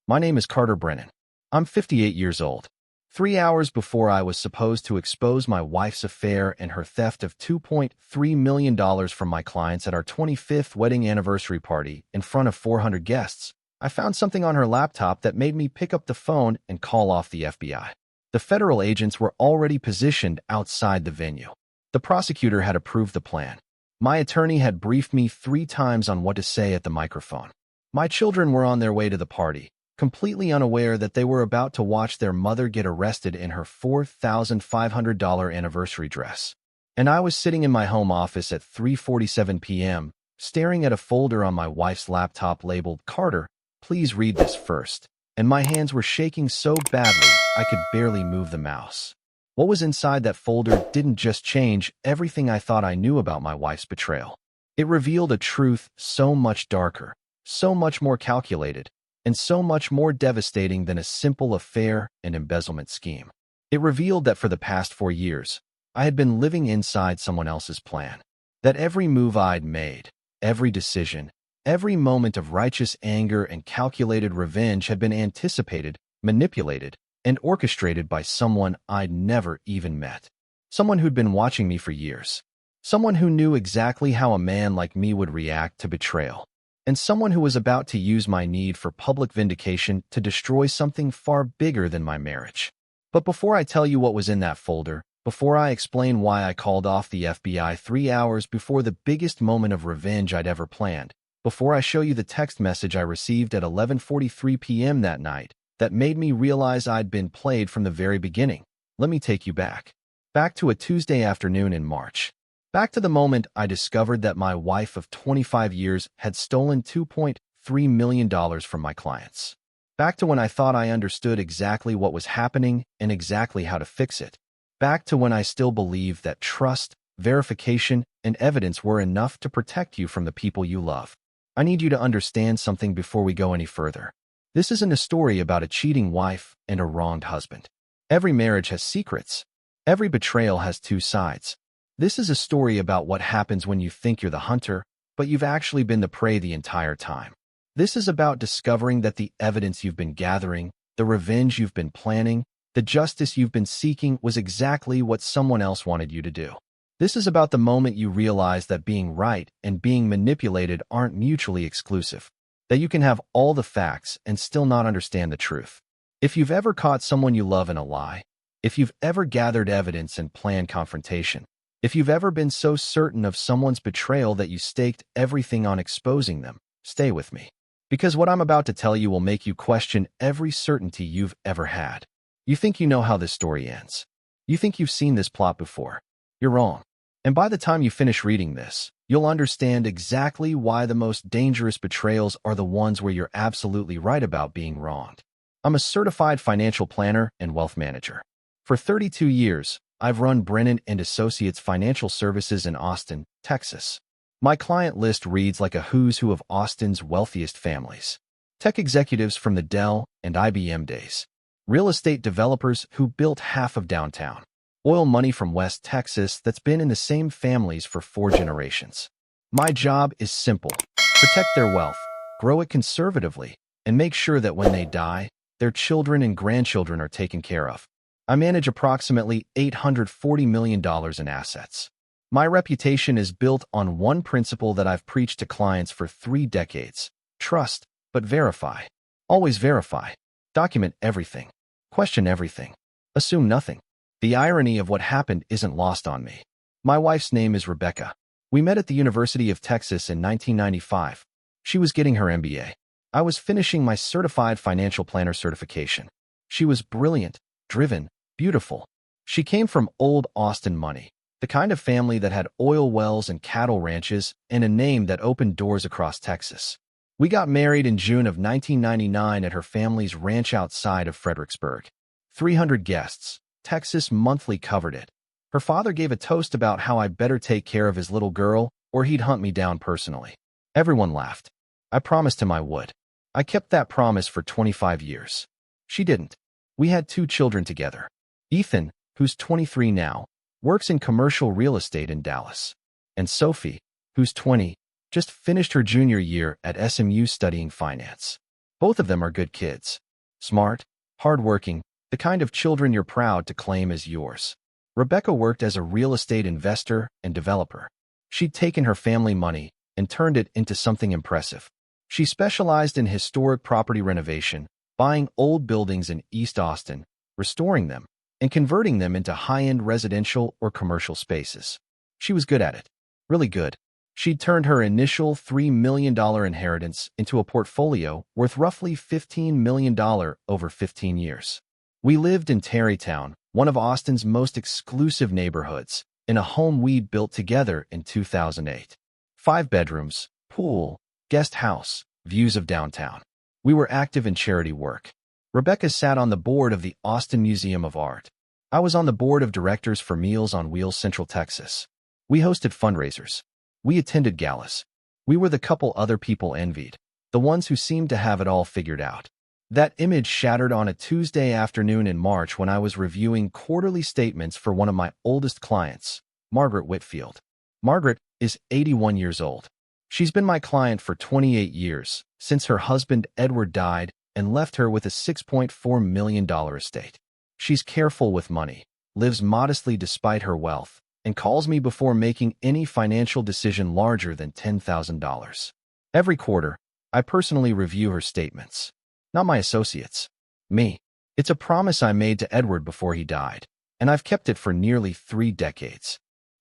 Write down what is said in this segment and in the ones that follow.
My name is Carter Brennan. I'm 58 years old. 3 hours before I was supposed to expose my wife's affair and her theft of $2.3 million from my clients at our 25th wedding anniversary party in front of 400 guests, I found something on her laptop that made me pick up the phone and call off the FBI. The federal agents were already positioned outside the venue. The prosecutor had approved the plan. My attorney had briefed me 3 times on what to say at the microphone. My children were on their way to the party, completely unaware that they were about to watch their mother get arrested in her $4,500 anniversary dress. And I was sitting in my home office at 3:47 p.m., staring at a folder on my wife's laptop labeled, "Carter, please read this first." And my hands were shaking so badly I could barely move the mouse. What was inside that folder didn't just change everything I thought I knew about my wife's betrayal. It revealed a truth so much darker, so much more calculated, and so much more devastating than a simple affair and embezzlement scheme. It revealed that for the past 4 years, I had been living inside someone else's plan. That every move I'd made, every decision, every moment of righteous anger and calculated revenge had been anticipated, manipulated, and orchestrated by someone I'd never even met. Someone who'd been watching me for years. Someone who knew exactly how a man like me would react to betrayal. And someone who was about to use my need for public vindication to destroy something far bigger than my marriage. But before I tell you what was in that folder, before I explain why I called off the FBI 3 hours before the biggest moment of revenge I'd ever planned, before I show you the text message I received at 11:43 p.m. that night that made me realize I'd been played from the very beginning, let me take you back. Back to a Tuesday afternoon in March. Back to the moment I discovered that my wife of 25 years had stolen $2.3 million from my clients. Back to when I thought I understood exactly what was happening and exactly how to fix it. Back to when I still believed that trust, verification, and evidence were enough to protect you from the people you love. I need you to understand something before we go any further. This isn't a story about a cheating wife and a wronged husband. Every marriage has secrets. Every betrayal has 2 sides. This is a story about what happens when you think you're the hunter, but you've actually been the prey the entire time. This is about discovering that the evidence you've been gathering, the revenge you've been planning, the justice you've been seeking was exactly what someone else wanted you to do. This is about the moment you realize that being right and being manipulated aren't mutually exclusive, that you can have all the facts and still not understand the truth. If you've ever caught someone you love in a lie, if you've ever gathered evidence and planned confrontation, if you've ever been so certain of someone's betrayal that you staked everything on exposing them, stay with me. Because what I'm about to tell you will make you question every certainty you've ever had. You think you know how this story ends. You think you've seen this plot before. You're wrong. And by the time you finish reading this, you'll understand exactly why the most dangerous betrayals are the ones where you're absolutely right about being wronged. I'm a certified financial planner and wealth manager. For 32 years, I've run Brennan & Associates Financial Services in Austin, Texas. My client list reads like a who's who of Austin's wealthiest families. Tech executives from the Dell and IBM days. Real estate developers who built half of downtown. Oil money from West Texas that's been in the same families for 4 generations. My job is simple. Protect their wealth, grow it conservatively, and make sure that when they die, their children and grandchildren are taken care of. I manage approximately $840 million in assets. My reputation is built on one principle that I've preached to clients for 3 decades. Trust, but verify. Always verify. Document everything. Question everything. Assume nothing. The irony of what happened isn't lost on me. My wife's name is Rebecca. We met at the University of Texas in 1995. She was getting her MBA. I was finishing my certified financial planner certification. She was brilliant, driven, beautiful. She came from old Austin money, the kind of family that had oil wells and cattle ranches and a name that opened doors across Texas. We got married in June of 1999 at her family's ranch outside of Fredericksburg. 300 guests. Texas Monthly covered it. Her father gave a toast about how I better take care of his little girl or he'd hunt me down personally. Everyone laughed. I promised him I would. I kept that promise for 25 years. She didn't. We had 2 children together. Ethan, who's 23 now, works in commercial real estate in Dallas. And Sophie, who's 20, just finished her junior year at SMU studying finance. Both of them are good kids. Smart, hardworking, the kind of children you're proud to claim as yours. Rebecca worked as a real estate investor and developer. She'd taken her family money and turned it into something impressive. She specialized in historic property renovation, buying old buildings in East Austin, restoring them, and converting them into high-end residential or commercial spaces. She was good at it. Really good. She'd turned her initial $3 million inheritance into a portfolio worth roughly $15 million over 15 years. We lived in Tarrytown, one of Austin's most exclusive neighborhoods, in a home we'd built together in 2008. 5 bedrooms, pool, guest house, views of downtown. We were active in charity work. Rebecca sat on the board of the Austin Museum of Art. I was on the board of directors for Meals on Wheels Central Texas. We hosted fundraisers. We attended galas. We were the couple other people envied, the ones who seemed to have it all figured out. That image shattered on a Tuesday afternoon in March when I was reviewing quarterly statements for one of my oldest clients, Margaret Whitfield. Margaret is 81 years old. She's been my client for 28 years, since her husband Edward died and left her with a $6.4 million estate. She's careful with money, lives modestly despite her wealth, and calls me before making any financial decision larger than $10,000. Every quarter, I personally review her statements. Not my associates. Me. It's a promise I made to Edward before he died, and I've kept it for nearly 3 decades.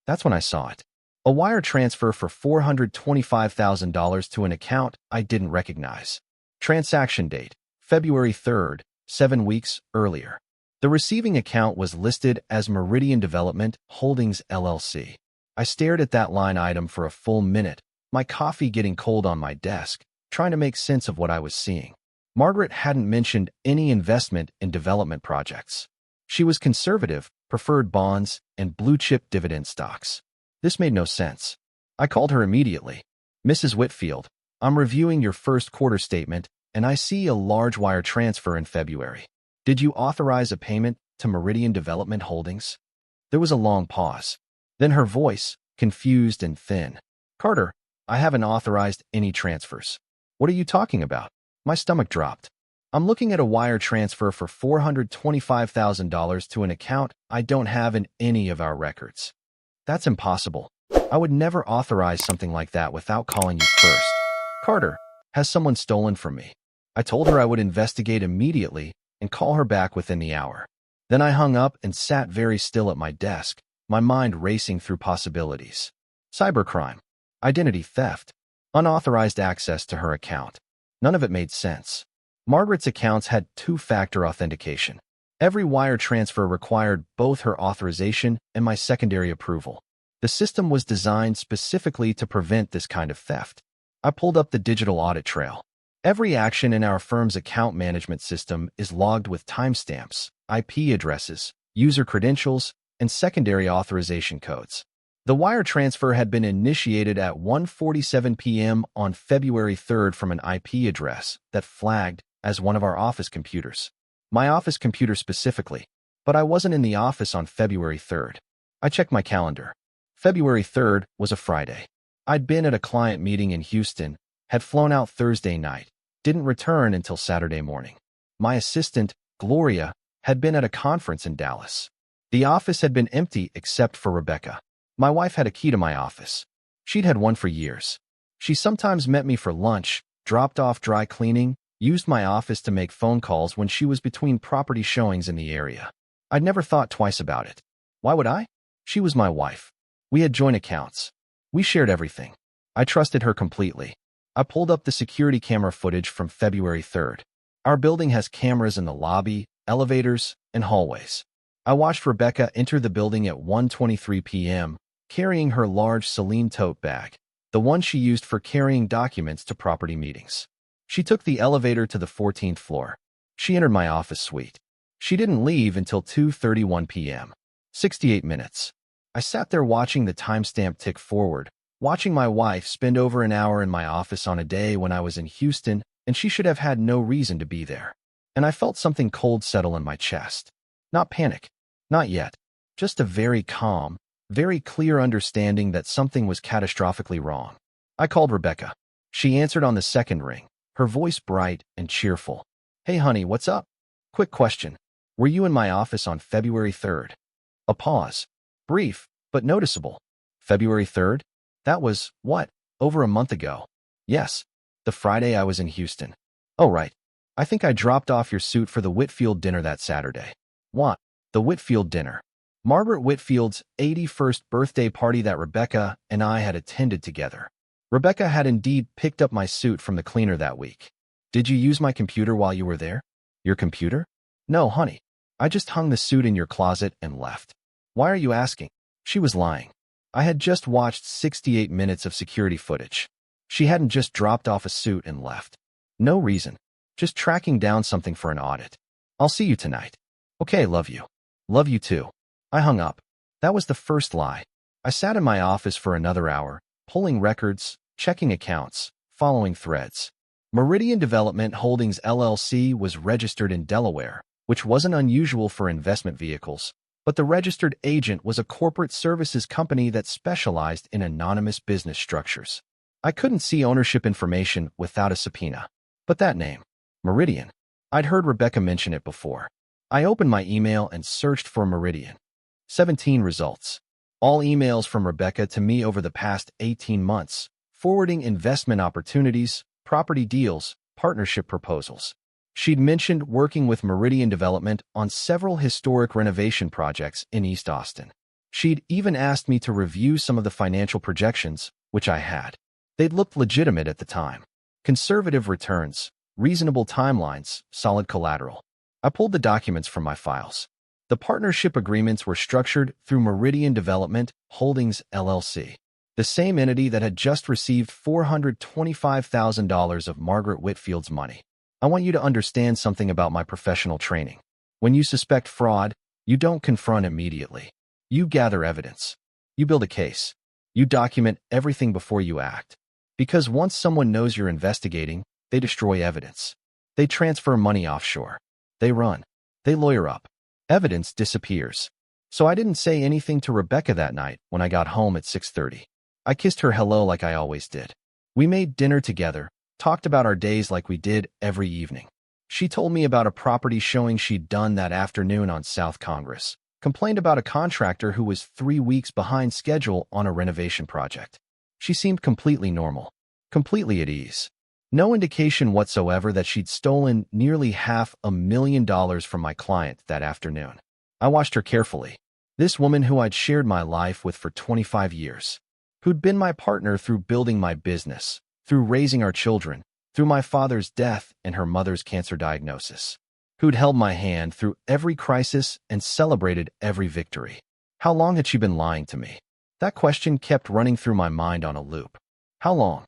That's when I saw it. A wire transfer for $425,000 to an account I didn't recognize. Transaction date, February 3rd, 7 weeks earlier. The receiving account was listed as Meridian Development Holdings, LLC. I stared at that line item for a full minute, my coffee getting cold on my desk, trying to make sense of what I was seeing. Margaret hadn't mentioned any investment in development projects. She was conservative, preferred bonds, and blue-chip dividend stocks. This made no sense. I called her immediately. Mrs. Whitfield, I'm reviewing your first quarter statement, and I see a large wire transfer in February. Did you authorize a payment to Meridian Development Holdings? There was a long pause. Then her voice, confused and thin. Carter, I haven't authorized any transfers. What are you talking about? My stomach dropped. I'm looking at a wire transfer for $425,000 to an account I don't have in any of our records. That's impossible. I would never authorize something like that without calling you first. Carter, has someone stolen from me? I told her I would investigate immediately and call her back within the hour. Then I hung up and sat very still at my desk, my mind racing through possibilities. Cybercrime, identity theft, unauthorized access to her account. None of it made sense. Margaret's accounts had 2-factor authentication. Every wire transfer required both her authorization and my secondary approval. The system was designed specifically to prevent this kind of theft. I pulled up the digital audit trail. Every action in our firm's account management system is logged with timestamps, IP addresses, user credentials, and secondary authorization codes. The wire transfer had been initiated at 1:47 p.m. on February 3rd from an IP address that flagged as one of our office computers. My office computer specifically, but I wasn't in the office on February 3rd. I checked my calendar. February 3rd was a Friday. I'd been at a client meeting in Houston, had flown out Thursday night, didn't return until Saturday morning. My assistant, Gloria, had been at a conference in Dallas. The office had been empty except for Rebecca. My wife had a key to my office. She'd had one for years. She sometimes met me for lunch, dropped off dry cleaning, used my office to make phone calls when she was between property showings in the area. I'd never thought twice about it. Why would I? She was my wife. We had joint accounts. We shared everything. I trusted her completely. I pulled up the security camera footage from February 3rd. Our building has cameras in the lobby, elevators, and hallways. I watched Rebecca enter the building at 1:23 p.m., carrying her large Celine tote bag, the one she used for carrying documents to property meetings. She took the elevator to the 14th floor. She entered my office suite. She didn't leave until 2:31 p.m. 68 minutes. I sat there watching the timestamp tick forward, watching my wife spend over an hour in my office on a day when I was in Houston, and she should have had no reason to be there. And I felt something cold settle in my chest. Not panic. Not yet. Just a very calm, very clear understanding that something was catastrophically wrong. I called Rebecca. She answered on the second ring. her voice bright and cheerful. "Hey honey, what's up? Quick question. Were you in my office on February 3rd? A pause. Brief, but noticeable. February 3rd? That was, what, over a month ago? Yes. The Friday I was in Houston. Oh, right. I think I dropped off your suit for the Whitfield dinner that Saturday. What? The Whitfield dinner. Margaret Whitfield's 81st birthday party that Rebecca and I had attended together. Rebecca had indeed picked up my suit from the cleaner that week. Did you use my computer while you were there? Your computer? No, honey. I just hung the suit in your closet and left. Why are you asking? She was lying. I had just watched 68 minutes of security footage. She hadn't just dropped off a suit and left. No reason. Just tracking down something for an audit. I'll see you tonight. Okay, love you. Love you too. I hung up. That was the first lie. I sat in my office for another hour, pulling records, checking accounts, following threads. Meridian Development Holdings LLC was registered in Delaware, which wasn't unusual for investment vehicles, but the registered agent was a corporate services company that specialized in anonymous business structures. I couldn't see ownership information without a subpoena. But that name, Meridian, I'd heard Rebecca mention it before. I opened my email and searched for Meridian. 17 results. All emails from Rebecca to me over the past 18 months, forwarding investment opportunities, property deals, partnership proposals. She'd mentioned working with Meridian Development on several historic renovation projects in East Austin. She'd even asked me to review some of the financial projections, which I had. They'd looked legitimate at the time. Conservative returns, reasonable timelines, solid collateral. I pulled the documents from my files. The partnership agreements were structured through Meridian Development Holdings LLC, the same entity that had just received $425,000 of Margaret Whitfield's money. I want you to understand something about my professional training. When you suspect fraud, you don't confront immediately. You gather evidence. You build a case. You document everything before you act. Because once someone knows you're investigating, they destroy evidence. They transfer money offshore. They run. They lawyer up. Evidence disappears. So I didn't say anything to Rebecca that night when I got home at 6:30. I kissed her hello like I always did. We made dinner together, talked about our days like we did every evening. She told me about a property showing she'd done that afternoon on South Congress, complained about a contractor who was 3 weeks behind schedule on a renovation project. She seemed completely normal, completely at ease. No indication whatsoever that she'd stolen nearly $500,000 from my client that afternoon. I watched her carefully. This woman who I'd shared my life with for 25 years, who'd been my partner through building my business, through raising our children, through my father's death and her mother's cancer diagnosis, who'd held my hand through every crisis and celebrated every victory. How long had she been lying to me? That question kept running through my mind on a loop. How long?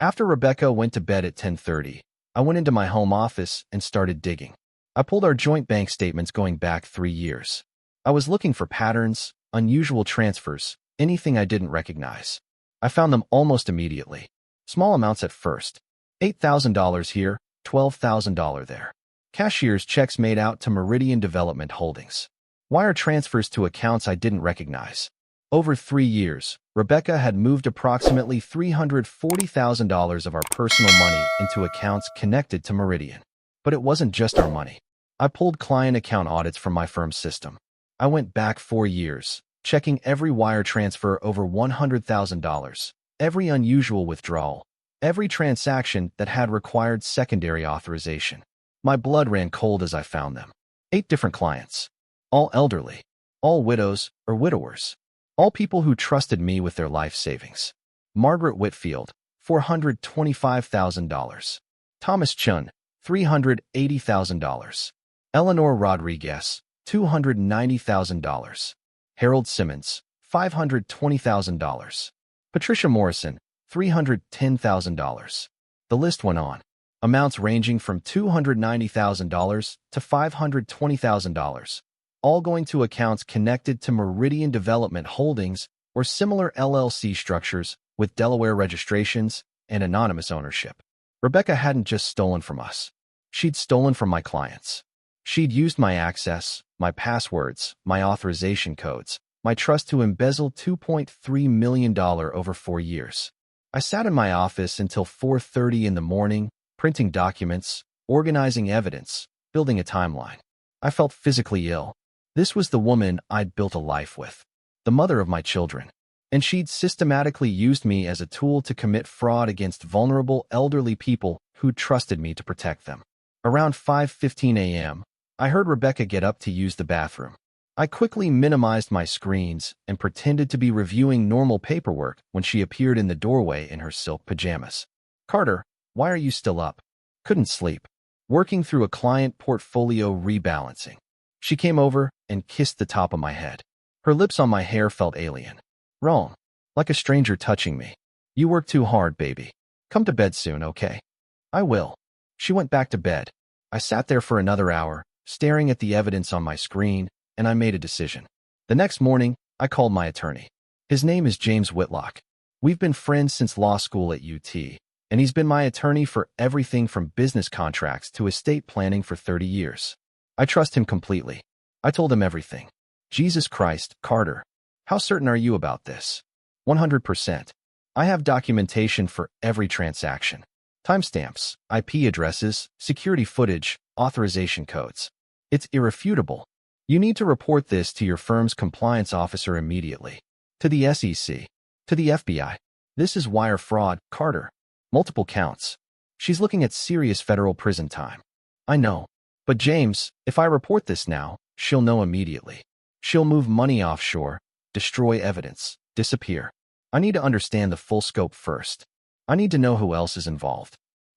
After Rebecca went to bed at 10:30, I went into my home office and started digging. I pulled our joint bank statements going back 3 years. I was looking for patterns, unusual transfers, anything I didn't recognize. I found them almost immediately. Small amounts at first. $8,000 here, $12,000 there. Cashier's checks made out to Meridian Development Holdings. Wire transfers to accounts I didn't recognize. Over 3 years, Rebecca had moved approximately $340,000 of our personal money into accounts connected to Meridian. But it wasn't just our money. I pulled client account audits from my firm's system. I went back 4 years, checking every wire transfer over $100,000, every unusual withdrawal, every transaction that had required secondary authorization. My blood ran cold as I found them. 8 different clients. All elderly. All widows or widowers. All people who trusted me with their life savings. Margaret Whitfield, $425,000. Thomas Chun, $380,000. Eleanor Rodriguez, $290,000. Harold Simmons, $520,000. Patricia Morrison, $310,000. The list went on. Amounts ranging from $290,000 to $520,000. All going to accounts connected to Meridian Development Holdings or similar LLC structures with Delaware registrations and anonymous ownership. Rebecca hadn't just stolen from us. She'd stolen from my clients. She'd used my access, my passwords, my authorization codes, my trust to embezzle $2.3 million over 4 years. I sat in my office until 4:30 in the morning, printing documents, organizing evidence, building a timeline. I felt physically ill. This was the woman I'd built a life with, the mother of my children, and she'd systematically used me as a tool to commit fraud against vulnerable elderly people who trusted me to protect them. Around 5:15 a.m., I heard Rebecca get up to use the bathroom. I quickly minimized my screens and pretended to be reviewing normal paperwork when she appeared in the doorway in her silk pajamas. "Carter, why are you still up?" "Couldn't sleep. Working through a client portfolio rebalancing." She came over and kissed the top of my head. Her lips on my hair felt alien. Wrong. Like a stranger touching me. "You work too hard, baby. Come to bed soon, okay?" "I will." She went back to bed. I sat there for another hour, staring at the evidence on my screen, and I made a decision. The next morning, I called my attorney. His name is James Whitlock. We've been friends since law school at UT, and he's been my attorney for everything from business contracts to estate planning for 30 years. I trust him completely. I told him everything. "Jesus Christ, Carter. How certain are you about this?" 100%. I have documentation for every transaction. Timestamps, IP addresses, security footage, authorization codes. It's irrefutable. You need to report this to your firm's compliance officer immediately. To the SEC. To the FBI. This is wire fraud, Carter. Multiple counts. She's looking at serious federal prison time. I know. But James, if I report this now, she'll know immediately. She'll move money offshore, destroy evidence, disappear. I need to understand the full scope first. I need to know who else is involved.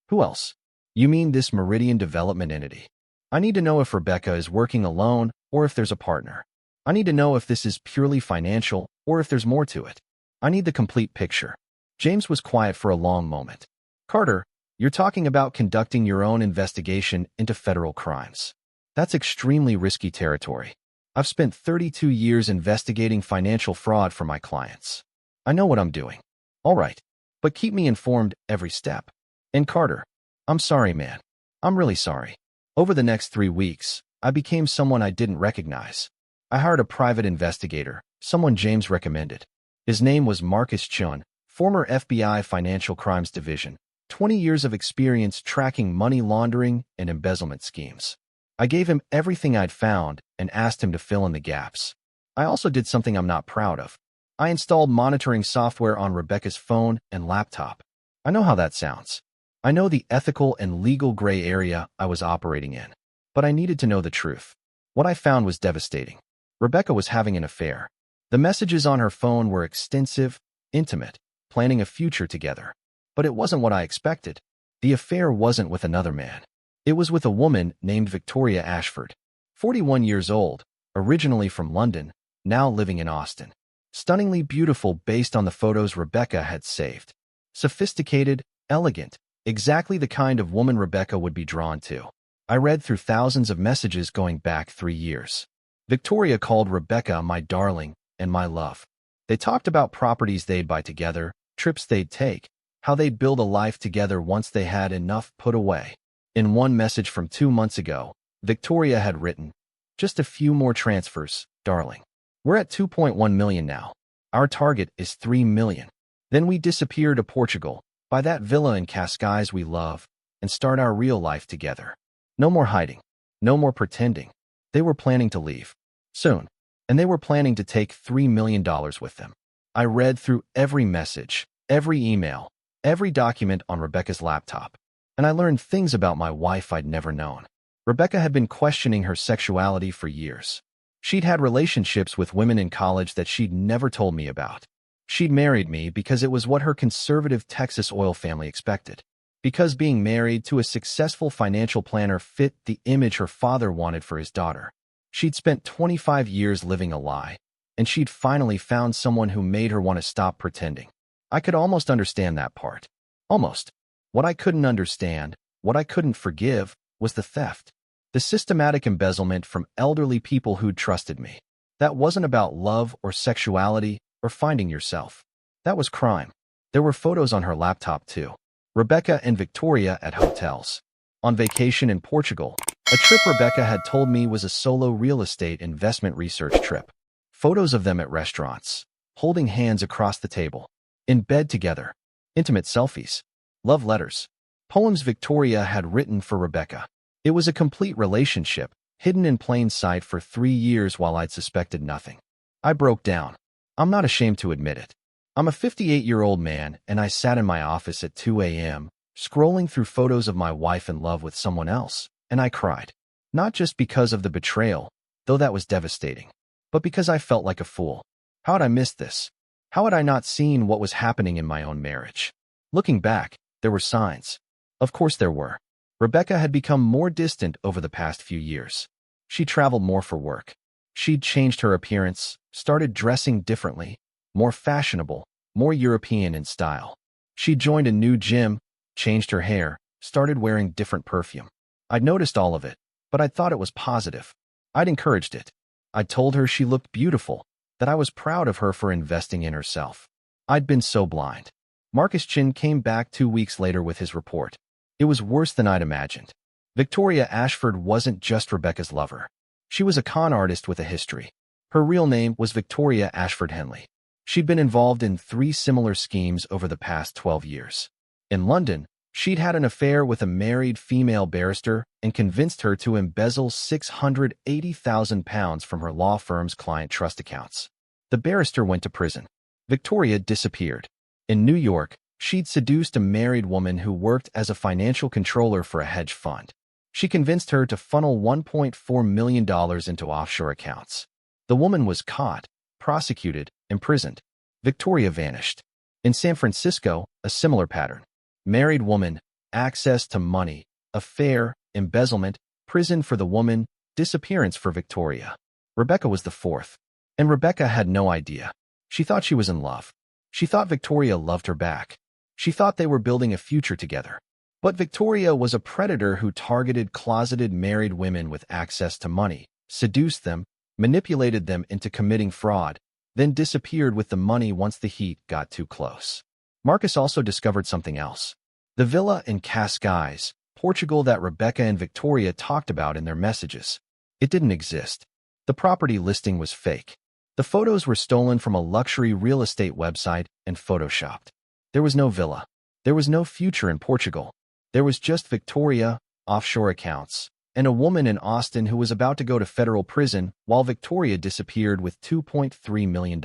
Who else? You mean this Meridian Development entity? I need to know if Rebecca is working alone or if there's a partner. I need to know if this is purely financial or if there's more to it. I need the complete picture. James was quiet for a long moment. "Carter, you're talking about conducting your own investigation into federal crimes. That's extremely risky territory. I've spent 32 years investigating financial fraud for my clients. I know what I'm doing." "All right, but keep me informed every step." "And Carter, I'm sorry, man. I'm really sorry." Over the next 3 weeks, I became someone I didn't recognize. I hired a private investigator, someone James recommended. His name was Marcus Chun, former FBI Financial Crimes Division, 20 years of experience tracking money laundering and embezzlement schemes. I gave him everything I'd found and asked him to fill in the gaps. I also did something I'm not proud of. I installed monitoring software on Rebecca's phone and laptop. I know how that sounds. I know the ethical and legal gray area I was operating in. But I needed to know the truth. What I found was devastating. Rebecca was having an affair. The messages on her phone were extensive, intimate, planning a future together. But it wasn't what I expected. The affair wasn't with another man. It was with a woman named Victoria Ashford, 41 years old, originally from London, now living in Austin. Stunningly beautiful based on the photos Rebecca had saved. Sophisticated, elegant, exactly the kind of woman Rebecca would be drawn to. I read through thousands of messages going back 3 years. Victoria called Rebecca my darling and my love. They talked about properties they'd buy together, trips they'd take, how they'd build a life together once they had enough put away. In one message from 2 months ago, Victoria had written, "Just a few more transfers, darling. We're at 2.1 million now. Our target is 3 million. Then we disappear to Portugal, buy that villa in Cascais we love, and start our real life together. No more hiding. No more pretending." They were planning to leave. Soon. And they were planning to take $3 million with them. I read through every message, every email, every document on Rebecca's laptop. And I learned things about my wife I'd never known. Rebecca had been questioning her sexuality for years. She'd had relationships with women in college that she'd never told me about. She'd married me because it was what her conservative Texas oil family expected. Because being married to a successful financial planner fit the image her father wanted for his daughter. She'd spent 25 years living a lie, and she'd finally found someone who made her want to stop pretending. I could almost understand that part. Almost. What I couldn't understand, what I couldn't forgive, was the theft. The systematic embezzlement from elderly people who'd trusted me. That wasn't about love or sexuality or finding yourself. That was crime. There were photos on her laptop too. Rebecca and Victoria at hotels. On vacation in Portugal. A trip Rebecca had told me was a solo real estate investment research trip. Photos of them at restaurants, holding hands across the table, in bed together, intimate selfies, love letters, Poems Victoria had written for Rebecca. It was a complete relationship, hidden in plain sight for 3 years while I'd suspected nothing. I broke down. I'm not ashamed to admit it. I'm a 58-year-old man, and I sat in my office at 2 a.m., scrolling through photos of my wife in love with someone else, and I cried. Not just because of the betrayal, though that was devastating, but because I felt like a fool. How had I missed this? How had I not seen what was happening in my own marriage? Looking back, there were signs. Of course there were. Rebecca had become more distant over the past few years. She traveled more for work. She'd changed her appearance, started dressing differently, more fashionable, more European in style. She joined a new gym, changed her hair, started wearing different perfume. I'd noticed all of it, but I thought it was positive. I'd encouraged it. I'd told her she looked beautiful, that I was proud of her for investing in herself. I'd been so blind. Marcus Chin came back 2 weeks later with his report. It was worse than I'd imagined. Victoria Ashford wasn't just Rebecca's lover. She was a con artist with a history. Her real name was Victoria Ashford Henley. She'd been involved in 3 similar schemes over the past 12 years. In London, she'd had an affair with a married female barrister and convinced her to embezzle £680,000 from her law firm's client trust accounts. The barrister went to prison. Victoria disappeared. In New York, she'd seduced a married woman who worked as a financial controller for a hedge fund. She convinced her to funnel $1.4 million into offshore accounts. The woman was caught, prosecuted, imprisoned. Victoria vanished. In San Francisco, a similar pattern. Married woman, access to money, affair, embezzlement, prison for the woman, disappearance for Victoria. Rebecca was the fourth. And Rebecca had no idea. She thought she was in love. She thought Victoria loved her back. She thought they were building a future together. But Victoria was a predator who targeted closeted married women with access to money, seduced them, manipulated them into committing fraud, then disappeared with the money once the heat got too close. Marcus also discovered something else. The villa in Cascais, Portugal that Rebecca and Victoria talked about in their messages. It didn't exist. The property listing was fake. The photos were stolen from a luxury real estate website and photoshopped. There was no villa. There was no future in Portugal. There was just Victoria, offshore accounts, and a woman in Austin who was about to go to federal prison while Victoria disappeared with $2.3 million.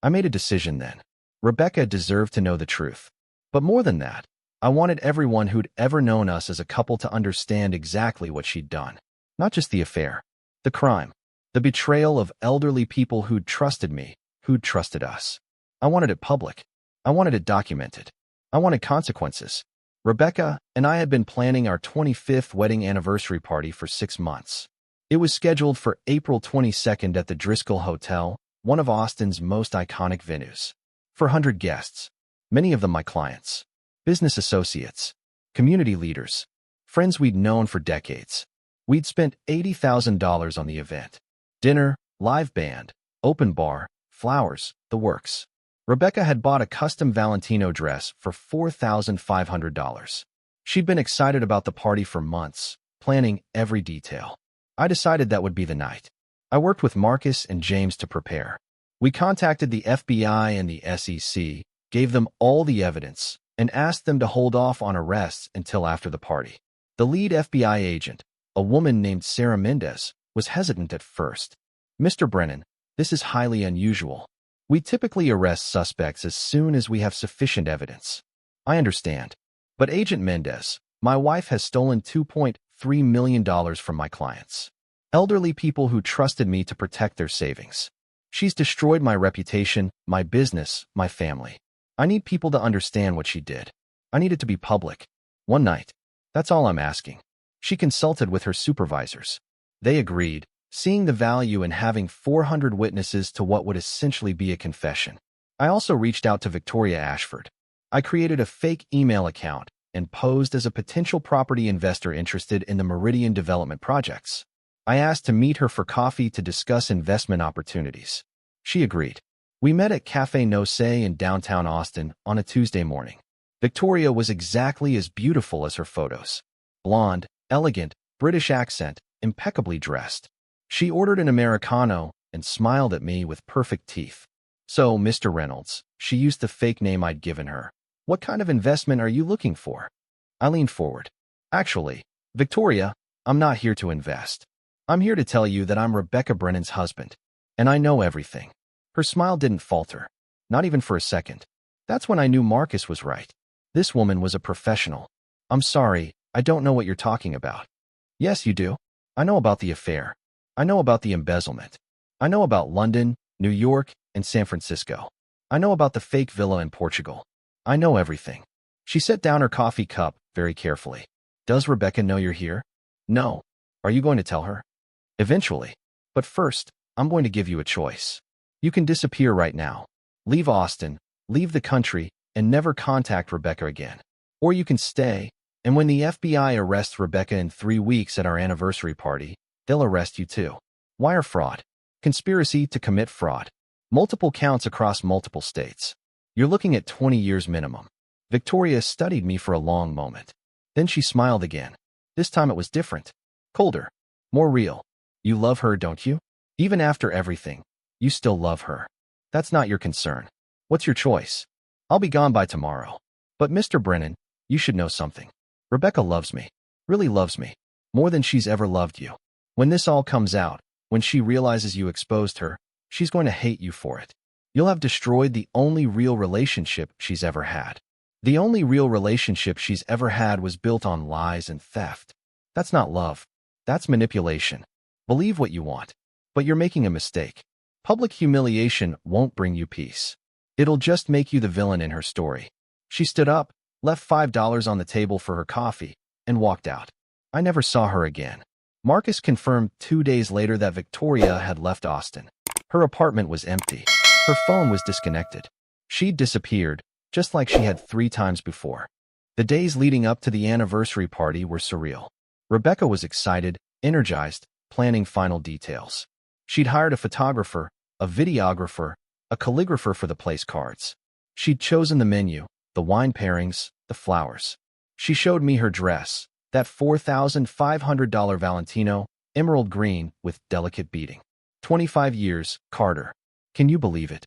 I made a decision then. Rebecca deserved to know the truth. But more than that, I wanted everyone who'd ever known us as a couple to understand exactly what she'd done. Not just the affair, the crime, the betrayal of elderly people who'd trusted me, who'd trusted us. I wanted it public. I wanted it documented. I wanted consequences. Rebecca and I had been planning our 25th wedding anniversary party for 6 months. It was scheduled for April 22nd at the Driscoll Hotel, one of Austin's most iconic venues. 400 guests, many of them my clients, business associates, community leaders, friends we'd known for decades. We'd spent $80,000 on the event. Dinner, live band, open bar, flowers, the works. Rebecca had bought a custom Valentino dress for $4,500. She'd been excited about the party for months, planning every detail. I decided that would be the night. I worked with Marcus and James to prepare. We contacted the FBI and the SEC, gave them all the evidence, and asked them to hold off on arrests until after the party. The lead FBI agent, a woman named Sarah Mendez, was hesitant at first. "Mr. Brennan, this is highly unusual. We typically arrest suspects as soon as we have sufficient evidence." "I understand. But Agent Mendez, my wife has stolen $2.3 million from my clients. Elderly people who trusted me to protect their savings. She's destroyed my reputation, my business, my family. I need people to understand what she did. I need it to be public. One night. That's all I'm asking." She consulted with her supervisors. They agreed, seeing the value in having 400 witnesses to what would essentially be a confession. I also reached out to Victoria Ashford. I created a fake email account and posed as a potential property investor interested in the Meridian development projects. I asked to meet her for coffee to discuss investment opportunities. She agreed. We met at Café No Say in downtown Austin on a Tuesday morning. Victoria was exactly as beautiful as her photos. Blonde, elegant, British accent, impeccably dressed. She ordered an Americano and smiled at me with perfect teeth. "So, Mr. Reynolds," she used the fake name I'd given her, "what kind of investment are you looking for?" I leaned forward. Actually, Victoria, I'm not here to invest. I'm here to tell you that I'm Rebecca Brennan's husband, and I know everything. Her smile didn't falter, not even for a second. That's when I knew Marcus was right. This woman was a professional. I'm sorry, I don't know what you're talking about. Yes, you do. I know about the affair. I know about the embezzlement. I know about London, New York, and San Francisco. I know about the fake villa in Portugal. I know everything. She set down her coffee cup very carefully. Does Rebecca know you're here? No. Are you going to tell her? Eventually. But first, I'm going to give you a choice. You can disappear right now. Leave Austin, leave the country, and never contact Rebecca again. Or you can stay, and when the FBI arrests Rebecca in 3 weeks at our anniversary party, they'll arrest you too. Wire fraud. Conspiracy to commit fraud. Multiple counts across multiple states. You're looking at 20 years minimum. Victoria studied me for a long moment. Then she smiled again. This time it was different. Colder. More real. You love her, don't you? Even after everything, you still love her. That's not your concern. What's your choice? I'll be gone by tomorrow. But Mr. Brennan, you should know something. Rebecca loves me. Really loves me. More than she's ever loved you. When this all comes out, when she realizes you exposed her, she's going to hate you for it. You'll have destroyed the only real relationship she's ever had. The only real relationship she's ever had was built on lies and theft. That's not love. That's manipulation. Believe what you want. But you're making a mistake. Public humiliation won't bring you peace. It'll just make you the villain in her story. She stood up, left $5 on the table for her coffee, and walked out. I never saw her again. Marcus confirmed 2 days later that Victoria had left Austin. Her apartment was empty. Her phone was disconnected. She'd disappeared, just like she had 3 times before. The days leading up to the anniversary party were surreal. Rebecca was excited, energized, planning final details. She'd hired a photographer, a videographer, a calligrapher for the place cards. She'd chosen the menu, the wine pairings, the flowers. She showed me her dress, that $4,500 Valentino, emerald green with delicate beading. 25 years, Carter. Can you believe it?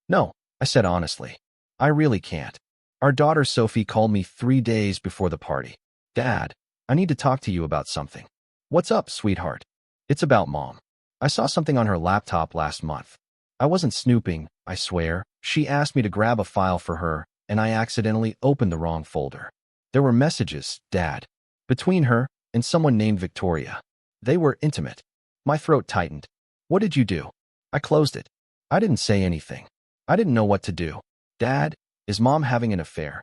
No, I said honestly. I really can't. Our daughter Sophie called me 3 days before the party. Dad, I need to talk to you about something. What's up, sweetheart? It's about Mom. I saw something on her laptop last month. I wasn't snooping, I swear. She asked me to grab a file for her, and I accidentally opened the wrong folder. There were messages, Dad, between her and someone named Victoria. They were intimate. My throat tightened. What did you do? I closed it. I didn't say anything. I didn't know what to do. Dad, is Mom having an affair?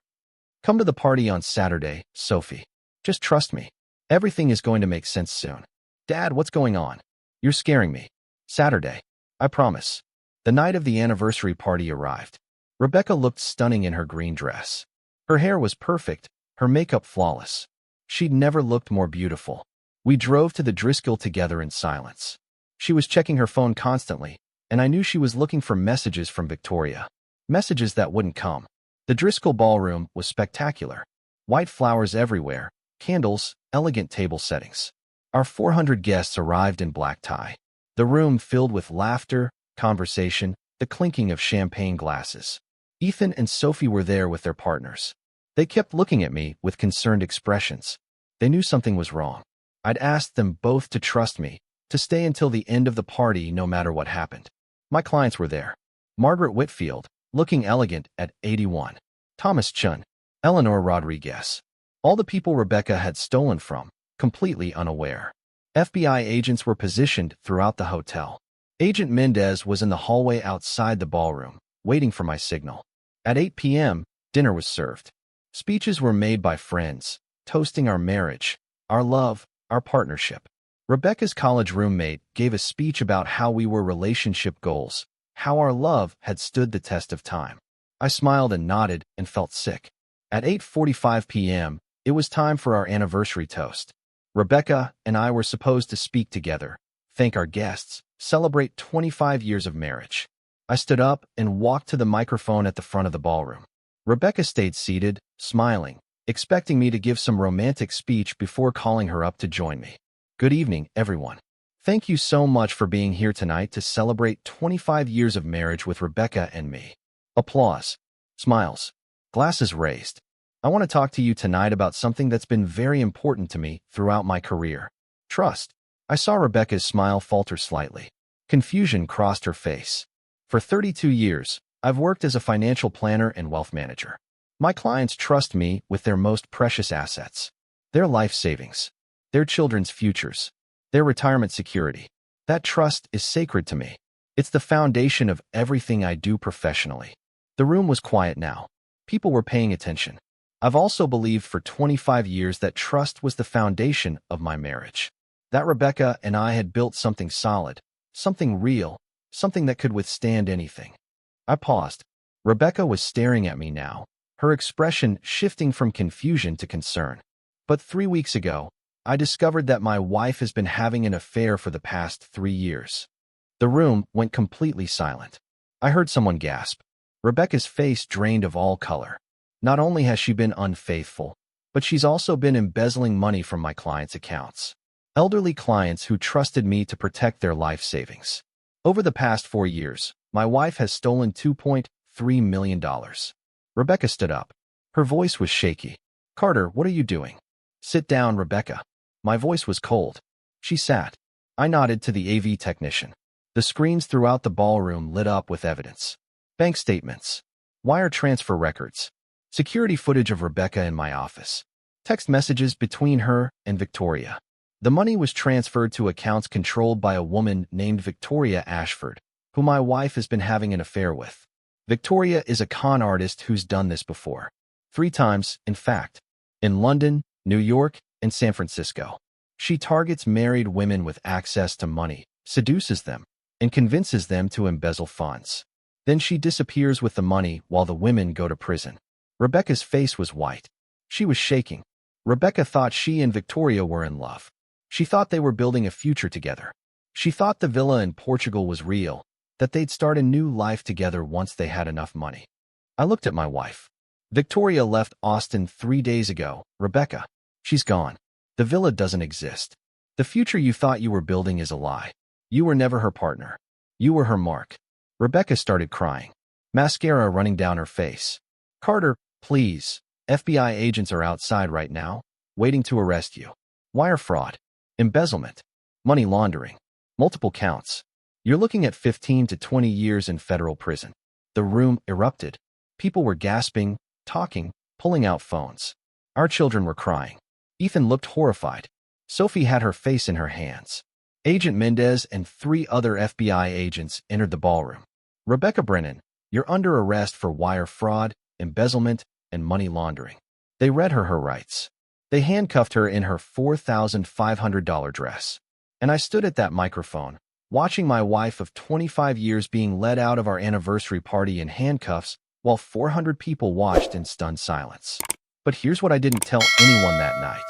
Come to the party on Saturday, Sophie. Just trust me. Everything is going to make sense soon. Dad, what's going on? You're scaring me. Saturday. I promise. The night of the anniversary party arrived. Rebecca looked stunning in her green dress. Her hair was perfect, her makeup flawless. She'd never looked more beautiful. We drove to the Driscoll together in silence. She was checking her phone constantly, and I knew she was looking for messages from Victoria. Messages that wouldn't come. The Driscoll ballroom was spectacular. White flowers everywhere, candles, elegant table settings. Our 400 guests arrived in black tie. The room filled with laughter, conversation, the clinking of champagne glasses. Ethan and Sophie were there with their partners. They kept looking at me with concerned expressions. They knew something was wrong. I'd asked them both to trust me, to stay until the end of the party no matter what happened. My clients were there. Margaret Whitfield, looking elegant at 81. Thomas Chun. Eleanor Rodriguez. All the people Rebecca had stolen from, completely unaware. FBI agents were positioned throughout the hotel. Agent Mendez was in the hallway outside the ballroom, waiting for my signal. At 8 p.m., dinner was served. Speeches were made by friends, toasting our marriage, our love, our partnership. Rebecca's college roommate gave a speech about how we were relationship goals, how our love had stood the test of time. I smiled and nodded and felt sick. At 8:45 p.m., it was time for our anniversary toast. Rebecca and I were supposed to speak together, thank our guests, celebrate 25 years of marriage. I stood up and walked to the microphone at the front of the ballroom. Rebecca stayed seated, smiling, expecting me to give some romantic speech before calling her up to join me. Good evening, everyone. Thank you so much for being here tonight to celebrate 25 years of marriage with Rebecca and me. Applause. Smiles. Glasses raised. I want to talk to you tonight about something that's been very important to me throughout my career. Trust. I saw Rebecca's smile falter slightly. Confusion crossed her face. For 32 years, I've worked as a financial planner and wealth manager. My clients trust me with their most precious assets, their life savings, their children's futures, their retirement security. That trust is sacred to me. It's the foundation of everything I do professionally. The room was quiet now. People were paying attention. I've also believed for 25 years that trust was the foundation of my marriage. That Rebecca and I had built something solid, something real, something that could withstand anything. I paused. Rebecca was staring at me now, her expression shifting from confusion to concern. But 3 weeks ago, I discovered that my wife has been having an affair for the past 3 years. The room went completely silent. I heard someone gasp. Rebecca's face drained of all color. Not only has she been unfaithful, but she's also been embezzling money from my clients' accounts. Elderly clients who trusted me to protect their life savings. Over the past 4 years, my wife has stolen $2.3 million. Rebecca stood up. Her voice was shaky. Carter, what are you doing? Sit down, Rebecca. My voice was cold. She sat. I nodded to the AV technician. The screens throughout the ballroom lit up with evidence. Bank statements. Wire transfer records. Security footage of Rebecca in my office. Text messages between her and Victoria. The money was transferred to accounts controlled by a woman named Victoria Ashford, who my wife has been having an affair with. Victoria is a con artist who's done this before. 3 times, in fact. In London, New York, and San Francisco. She targets married women with access to money, seduces them, and convinces them to embezzle funds. Then she disappears with the money while the women go to prison. Rebecca's face was white. She was shaking. Rebecca thought she and Victoria were in love. She thought they were building a future together. She thought the villa in Portugal was real, that they'd start a new life together once they had enough money. I looked at my wife. Victoria left Austin 3 days ago. Rebecca, she's gone. The villa doesn't exist. The future you thought you were building is a lie. You were never her partner. You were her mark. Rebecca started crying, mascara running down her face. Carter, please. FBI agents are outside right now, waiting to arrest you. Wire fraud. Embezzlement. Money laundering. Multiple counts. You're looking at 15 to 20 years in federal prison. The room erupted. People were gasping, talking, pulling out phones. Our children were crying. Ethan looked horrified. Sophie had her face in her hands. Agent Mendez and 3 other FBI agents entered the ballroom. Rebecca Brennan, you're under arrest for wire fraud, embezzlement, and money laundering. They read her rights. They handcuffed her in her $4,500 dress. And I stood at that microphone, watching my wife of 25 years being led out of our anniversary party in handcuffs while 400 people watched in stunned silence. But here's what I didn't tell anyone that night.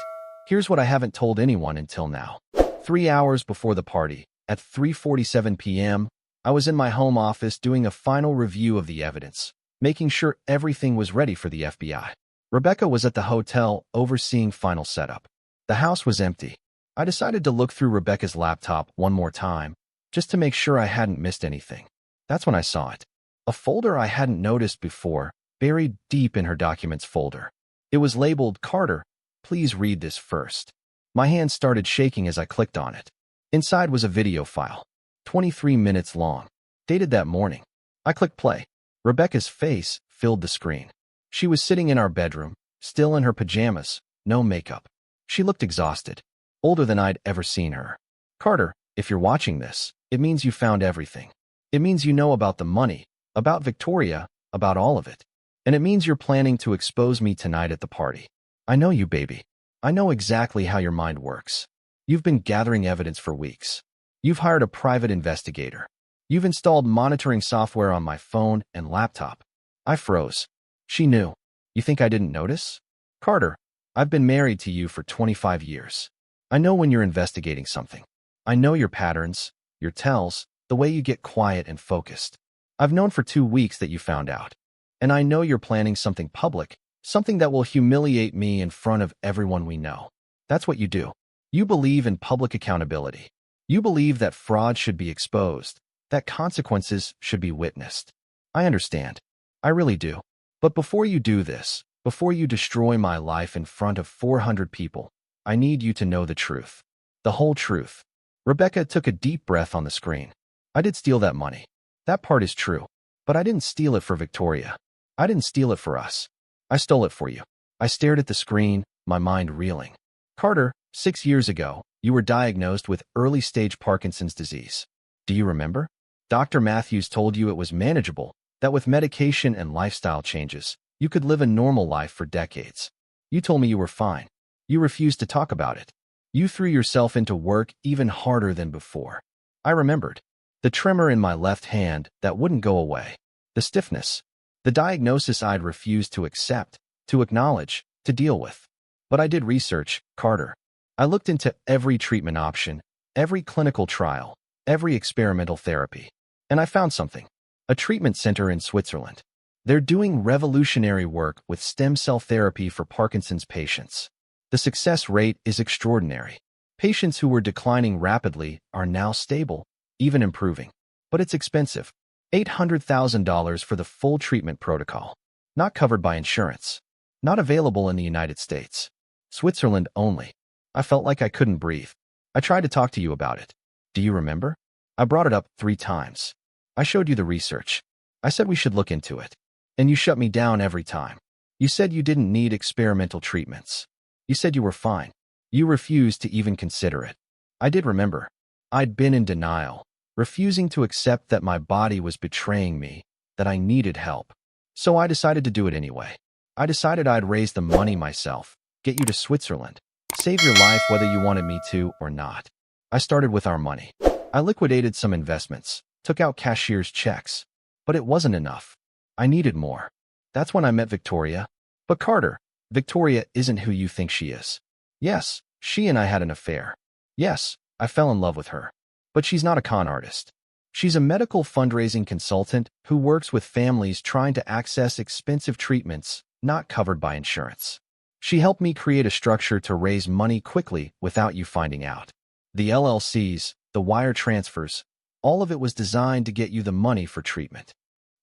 Here's what I haven't told anyone until now. 3 hours before the party, at 3:47 p.m., I was in my home office doing a final review of the evidence, making sure everything was ready for the FBI. Rebecca was at the hotel overseeing final setup. The house was empty. I decided to look through Rebecca's laptop one more time, just to make sure I hadn't missed anything. That's when I saw it. A folder I hadn't noticed before, buried deep in her documents folder. It was labeled, Carter, please read this first. My hand started shaking as I clicked on it. Inside was a video file, 23 minutes long, dated that morning. I clicked play. Rebecca's face filled the screen. She was sitting in our bedroom, still in her pajamas, no makeup. She looked exhausted, older than I'd ever seen her. Carter, if you're watching this, it means you found everything. It means you know about the money, about Victoria, about all of it. And it means you're planning to expose me tonight at the party. I know you, baby. I know exactly how your mind works. You've been gathering evidence for weeks. You've hired a private investigator. You've installed monitoring software on my phone and laptop. I froze. She knew. You think I didn't notice? Carter, I've been married to you for 25 years. I know when you're investigating something. I know your patterns, your tells, the way you get quiet and focused. I've known for 2 weeks that you found out. And I know you're planning something public, something that will humiliate me in front of everyone we know. That's what you do. You believe in public accountability. You believe that fraud should be exposed, that consequences should be witnessed. I understand. I really do. But before you do this, Before you destroy my life in front of 400 people, I need you to know the truth. The whole truth. Rebecca took a deep breath on the screen. I did steal that money. That part is true. But I didn't steal it for Victoria. I didn't steal it for us. I stole it for you. I stared at the screen, my mind reeling. Carter, 6 years ago, you were diagnosed with early-stage Parkinson's disease. Do you remember? Dr. Matthews told you it was manageable, that with medication and lifestyle changes, you could live a normal life for decades. You told me you were fine. You refused to talk about it. You threw yourself into work even harder than before. I remembered. The tremor in my left hand that wouldn't go away. The stiffness. The diagnosis I'd refused to accept, to acknowledge, to deal with. But I did research, Carter. I looked into every treatment option, every clinical trial, every experimental therapy. And I found something. A treatment center in Switzerland. They're doing revolutionary work with stem cell therapy for Parkinson's patients. The success rate is extraordinary. Patients who were declining rapidly are now stable, even improving. But it's expensive. $800,000 for the full treatment protocol. Not covered by insurance. Not available in the United States. Switzerland only. I felt like I couldn't breathe. I tried to talk to you about it. Do you remember? I brought it up 3 times. I showed you the research. I said we should look into it. And you shut me down every time. You said you didn't need experimental treatments. You said you were fine. You refused to even consider it. I did remember. I'd been in denial, refusing to accept that my body was betraying me, that I needed help. So I decided to do it anyway. I decided I'd raise the money myself, get you to Switzerland, save your life whether you wanted me to or not. I started with our money. I liquidated some investments, took out cashier's checks. But it wasn't enough. I needed more. That's when I met Victoria. But Carter, Victoria isn't who you think she is. Yes, she and I had an affair. Yes, I fell in love with her. But she's not a con artist. She's a medical fundraising consultant who works with families trying to access expensive treatments not covered by insurance. She helped me create a structure to raise money quickly without you finding out. The LLCs, the wire transfers, all of it was designed to get you the money for treatment.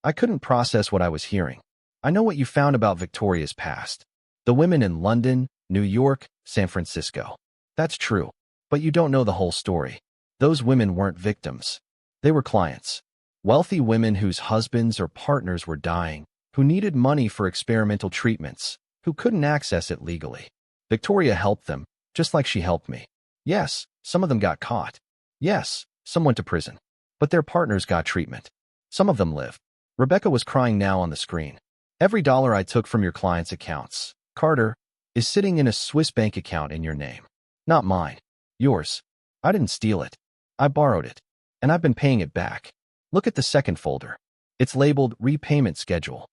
I couldn't process what I was hearing. I know what you found about Victoria's past. The women in London, New York, San Francisco. That's true. But you don't know the whole story. Those women weren't victims. They were clients. Wealthy women whose husbands or partners were dying, who needed money for experimental treatments, who couldn't access it legally. Victoria helped them, just like she helped me. Yes, some of them got caught. Yes, some went to prison. But their partners got treatment. Some of them lived. Rebecca was crying now on the screen. Every dollar I took from your clients' accounts, Carter, is sitting in a Swiss bank account in your name. Not mine. Yours. I didn't steal it. I borrowed it. And I've been paying it back. Look at the second folder. It's labeled Repayment Schedule.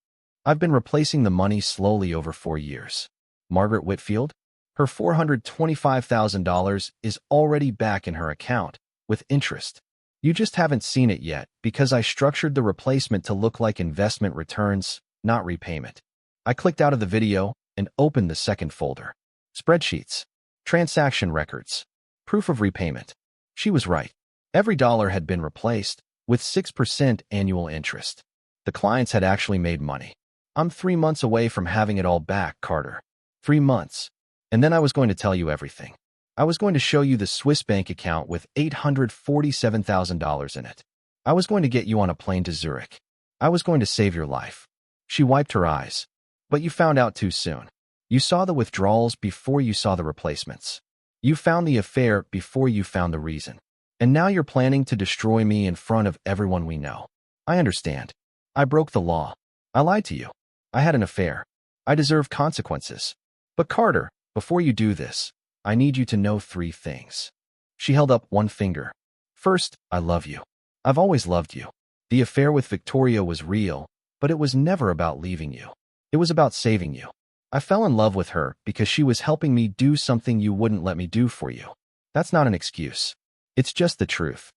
I've been replacing the money slowly over 4 years. Margaret Whitfield? Her $425,000 is already back in her account, with interest. You just haven't seen it yet because I structured the replacement to look like investment returns, not repayment. I clicked out of the video and opened the second folder. Spreadsheets. Transaction records. Proof of repayment. She was right. Every dollar had been replaced, with 6% annual interest. The clients had actually made money. I'm 3 months away from having it all back, Carter. 3 months. And then I was going to tell you everything. I was going to show you the Swiss bank account with $847,000 in it. I was going to get you on a plane to Zurich. I was going to save your life. She wiped her eyes. But you found out too soon. You saw the withdrawals before you saw the replacements. You found the affair before you found the reason. And now you're planning to destroy me in front of everyone we know. I understand. I broke the law. I lied to you. I had an affair. I deserve consequences. But Carter, before you do this, I need you to know 3 things. She held up one finger. First, I love you. I've always loved you. The affair with Victoria was real, but it was never about leaving you. It was about saving you. I fell in love with her because she was helping me do something you wouldn't let me do for you. That's not an excuse. It's just the truth.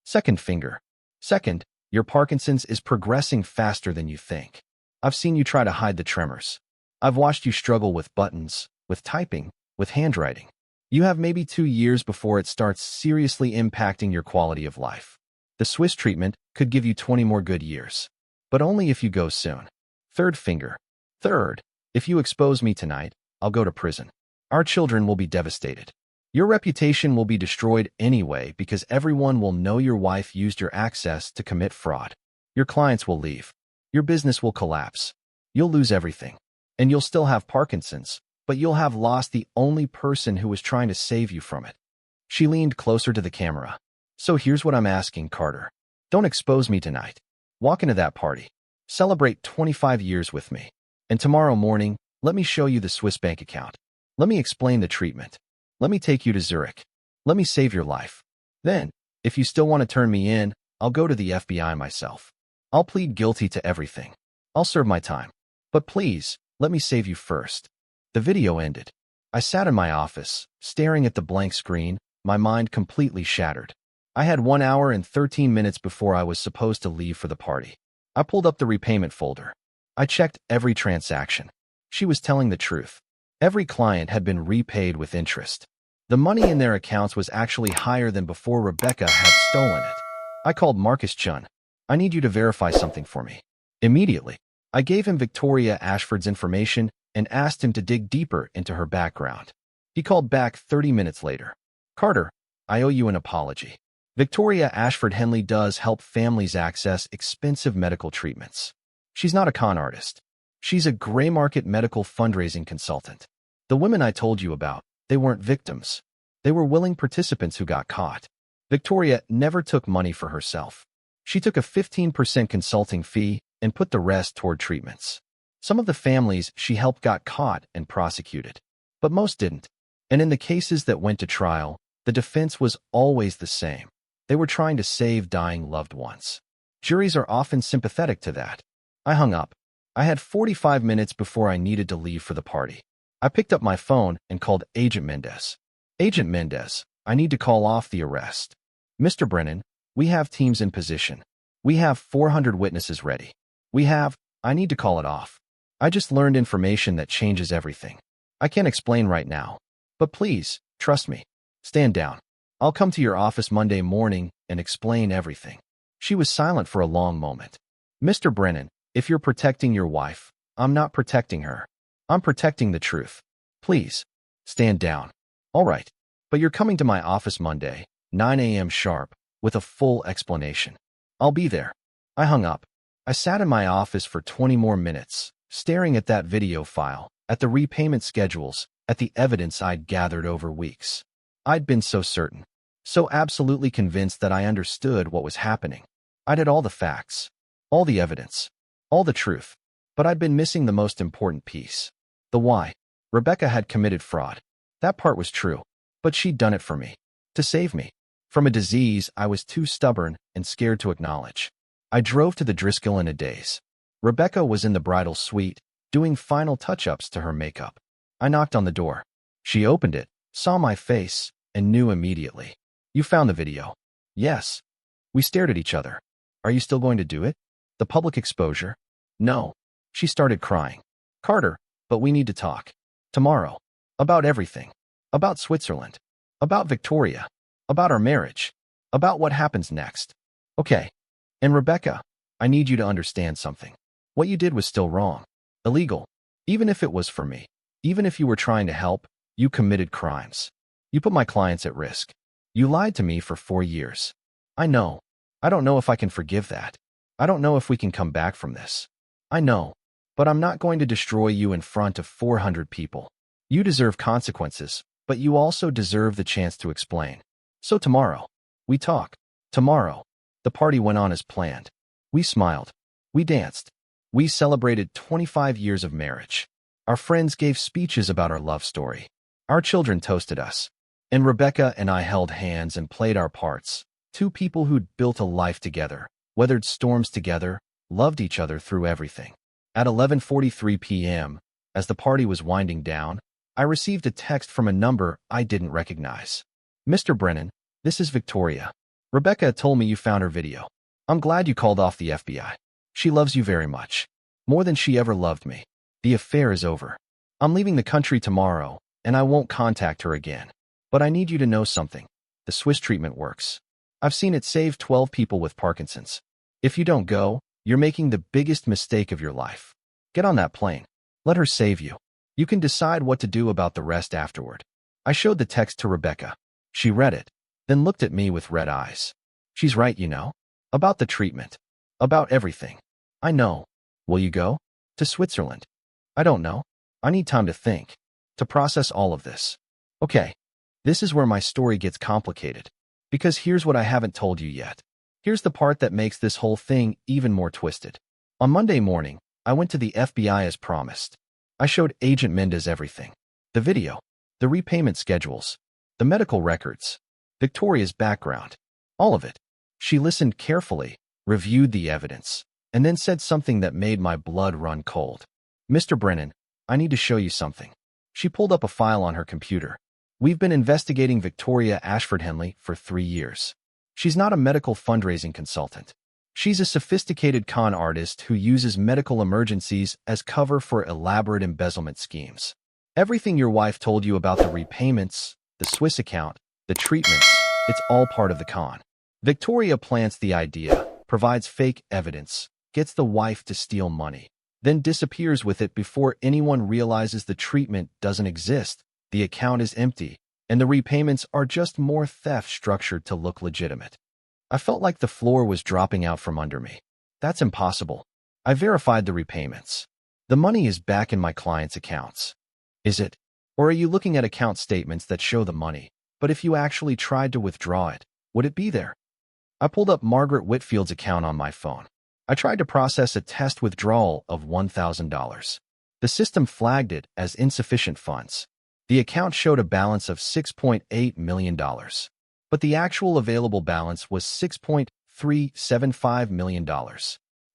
Second finger. Second, your Parkinson's is progressing faster than you think. I've seen you try to hide the tremors. I've watched you struggle with buttons, with typing, with handwriting. You have maybe 2 years before it starts seriously impacting your quality of life. The Swiss treatment could give you 20 more good years. But only if you go soon. Third finger. Third, If you expose me tonight, I'll go to prison. Our children will be devastated. Your reputation will be destroyed anyway because everyone will know your wife used your access to commit fraud. Your clients will leave. Your business will collapse. You'll lose everything. And you'll still have Parkinson's, but you'll have lost the only person who was trying to save you from it. She leaned closer to the camera. So here's what I'm asking, Carter. Don't expose me tonight. Walk into that party. Celebrate 25 years with me. And tomorrow morning, let me show you the Swiss bank account. Let me explain the treatment. Let me take you to Zurich. Let me save your life. Then, if you still want to turn me in, I'll go to the FBI myself. I'll plead guilty to everything. I'll serve my time. But please, let me save you first. The video ended. I sat in my office, staring at the blank screen, my mind completely shattered. I had 1 hour and 13 minutes before I was supposed to leave for the party. I pulled up the repayment folder. I checked every transaction. She was telling the truth. Every client had been repaid with interest. The money in their accounts was actually higher than before Rebecca had stolen it. I called Marcus Chun. I need you to verify something for me. Immediately, I gave him Victoria Ashford's information and asked him to dig deeper into her background. He called back 30 minutes later. Carter, I owe you an apology. Victoria Ashford Henley does help families access expensive medical treatments. She's not a con artist. She's a gray market medical fundraising consultant. The women I told you about, they weren't victims. They were willing participants who got caught. Victoria never took money for herself. She took a 15% consulting fee and put the rest toward treatments. Some of the families she helped got caught and prosecuted, but most didn't. And in the cases that went to trial, the defense was always the same. They were trying to save dying loved ones. Juries are often sympathetic to that. I hung up. I had 45 minutes before I needed to leave for the party. I picked up my phone and called Agent Mendez. Agent Mendez, I need to call off the arrest. Mr. Brennan, we have teams in position. We have 400 witnesses ready. I need to call it off. I just learned information that changes everything. I can't explain right now. But please, trust me. Stand down. I'll come to your office Monday morning and explain everything. She was silent for a long moment. Mr. Brennan, if you're protecting your wife, I'm not protecting her. I'm protecting the truth. Please, stand down. All right, but you're coming to my office Monday, 9 a.m. sharp, with a full explanation. I'll be there. I hung up. I sat in my office for 20 more minutes, staring at that video file, at the repayment schedules, at the evidence I'd gathered over weeks. I'd been so certain, so absolutely convinced that I understood what was happening. I'd had all the facts, all the evidence, all the truth, but I'd been missing the most important piece. The why. Rebecca had committed fraud. That part was true, but she'd done it for me, to save me, from a disease I was too stubborn and scared to acknowledge. I drove to the Driscoll in a daze. Rebecca was in the bridal suite, doing final touch-ups to her makeup. I knocked on the door. She opened it, saw my face, and knew immediately. You found the video. Yes. We stared at each other. Are you still going to do it? The public exposure? No. She started crying. Carter, but we need to talk. Tomorrow. About everything. About Switzerland. About Victoria. About our marriage. About what happens next. Okay. And Rebecca, I need you to understand something. What you did was still wrong. Illegal. Even if it was for me. Even if you were trying to help, you committed crimes. You put my clients at risk. You lied to me for 4 years. I know. I don't know if I can forgive that. I don't know if we can come back from this. I know. But I'm not going to destroy you in front of 400 people. You deserve consequences, but you also deserve the chance to explain. So tomorrow, we talk. Tomorrow. The party went on as planned. We smiled. We danced. We celebrated 25 years of marriage. Our friends gave speeches about our love story. Our children toasted us. And Rebecca and I held hands and played our parts. Two people who'd built a life together, weathered storms together, loved each other through everything. At 11:43 p.m., as the party was winding down, I received a text from a number I didn't recognize. Mr. Brennan, this is Victoria. Rebecca told me you found her video. I'm glad you called off the FBI. She loves you very much. More than she ever loved me. The affair is over. I'm leaving the country tomorrow, and I won't contact her again. But I need you to know something. The Swiss treatment works. I've seen it save 12 people with Parkinson's. If you don't go, you're making the biggest mistake of your life. Get on that plane. Let her save you. You can decide what to do about the rest afterward. I showed the text to Rebecca. She read it, then looked at me with red eyes. She's right, you know. About the treatment. About everything. I know. Will you go? To Switzerland? I don't know. I need time to think. To process all of this. Okay. This is where my story gets complicated. Because here's what I haven't told you yet. Here's the part that makes this whole thing even more twisted. On Monday morning, I went to the FBI as promised. I showed Agent Mendez everything. The video, the repayment schedules, the medical records, Victoria's background, all of it. She listened carefully, reviewed the evidence, and then said something that made my blood run cold. Mr. Brennan, I need to show you something. She pulled up a file on her computer. We've been investigating Victoria Ashford Henley for 3 years. She's not a medical fundraising consultant. She's a sophisticated con artist who uses medical emergencies as cover for elaborate embezzlement schemes. Everything your wife told you about the repayments, the Swiss account, the treatments, it's all part of the con. Victoria plants the idea, provides fake evidence, gets the wife to steal money, then disappears with it before anyone realizes the treatment doesn't exist, the account is empty, and the repayments are just more theft structured to look legitimate. I felt like the floor was dropping out from under me. That's impossible. I verified the repayments. The money is back in my client's accounts. Is it? Or are you looking at account statements that show the money, but if you actually tried to withdraw it, would it be there? I pulled up Margaret Whitfield's account on my phone. I tried to process a test withdrawal of $1,000. The system flagged it as insufficient funds. The account showed a balance of $6.8 million. But the actual available balance was $6.375 million,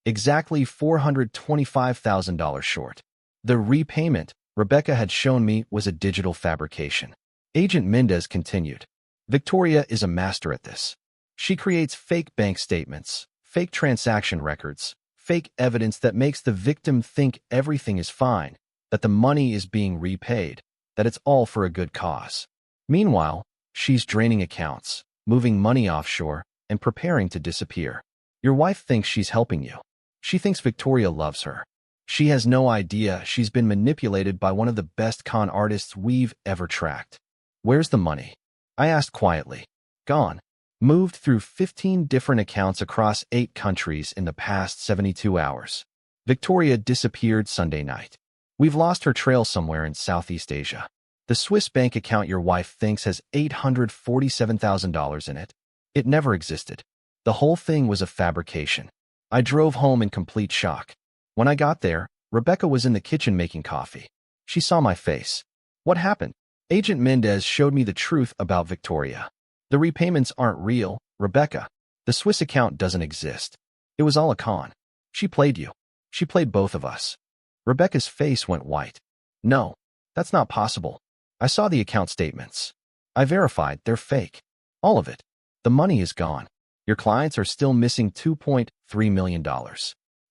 exactly $425,000 short. The repayment Rebecca had shown me was a digital fabrication. Agent Mendez continued. Victoria is a master at this. She creates fake bank statements, fake transaction records, fake evidence that makes the victim think everything is fine, that the money is being repaid, that it's all for a good cause. Meanwhile, she's draining accounts, moving money offshore, and preparing to disappear. Your wife thinks she's helping you. She thinks Victoria loves her. She has no idea she's been manipulated by one of the best con artists we've ever tracked. Where's the money? I asked quietly. Gone. Moved through 15 different accounts across 8 countries in the past 72 hours. Victoria disappeared Sunday night. We've lost her trail somewhere in Southeast Asia. The Swiss bank account your wife thinks has $847,000 in it. It never existed. The whole thing was a fabrication. I drove home in complete shock. When I got there, Rebecca was in the kitchen making coffee. She saw my face. What happened? Agent Mendez showed me the truth about Victoria. The repayments aren't real, Rebecca. The Swiss account doesn't exist. It was all a con. She played you. She played both of us. Rebecca's face went white. No, that's not possible. I saw the account statements. I verified they're fake. All of it. The money is gone. Your clients are still missing $2.3 million.